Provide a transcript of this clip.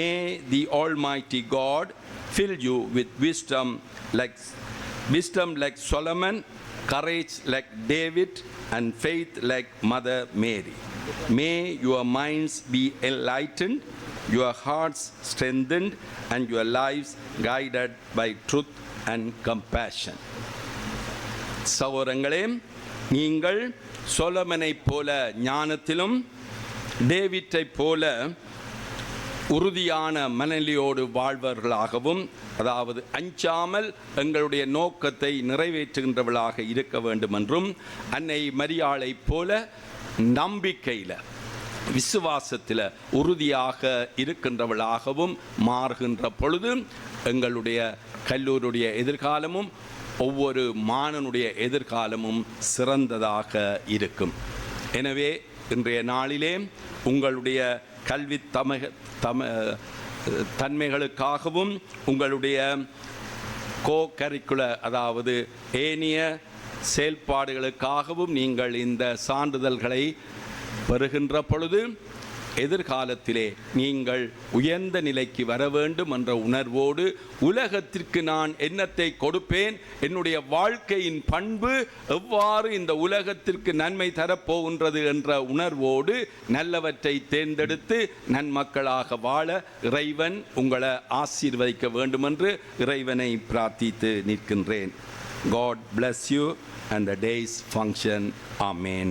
May the Almighty God fill you with wisdom like Solomon, courage like David, and faith like Mother Mary. May your minds be enlightened, your hearts strengthened, and your lives guided by truth and compassion. சகோதரங்களே, நீங்கள் சொலமனைப் போல ஞானத்திலும் டேவிட்டை போல உறுதியான மனநிலையோடு வாழ்வர்களாகவும், அதாவது அஞ்சாமல் எங்களுடைய நோக்கத்தை நிறைவேற்றுகின்றவர்களாக இருக்க வேண்டும் என்றும், அன்னை மரியாளைப் போல நம்பிக்கையில் விசுவாசத்தில் உறுதியாக இருக்கின்றவர்களாகவும் மாறுகின்ற பொழுது எங்களுடைய கல்லூரியுடைய எதிர்காலமும் ஒவ்வொரு மாணவனுடைய எதிர்காலமும் சிறந்ததாக இருக்கும். எனவே இன்றைய நாளிலே உங்களுடைய கல்வி தன்மைகளுக்காகவும் உங்களுடைய கரிக்குலர் அதாவது ஏனைய செயல்பாடுகளுக்காகவும் நீங்கள் இந்த சான்றிதழ்களை பெறுகின்ற பொழுது எதிர்காலத்திலே நீங்கள் உயர்ந்த நிலைக்கு வர வேண்டும் என்ற உணர்வோடு, உலகத்திற்கு நான் என்னத்தை கொடுப்பேன், என்னுடைய வாழ்க்கையின் பண்பு எவ்வாறு இந்த உலகத்திற்கு நன்மை தரப்போகின்றது என்ற உணர்வோடு நல்லவற்றை தேர்ந்தெடுத்து நன்மக்களாக வாழ இறைவன் உங்களை ஆசீர்வதிக்க வேண்டும் என்று இறைவனை பிரார்த்தித்து நிற்கின்றேன். God bless you and the day's function. Amen.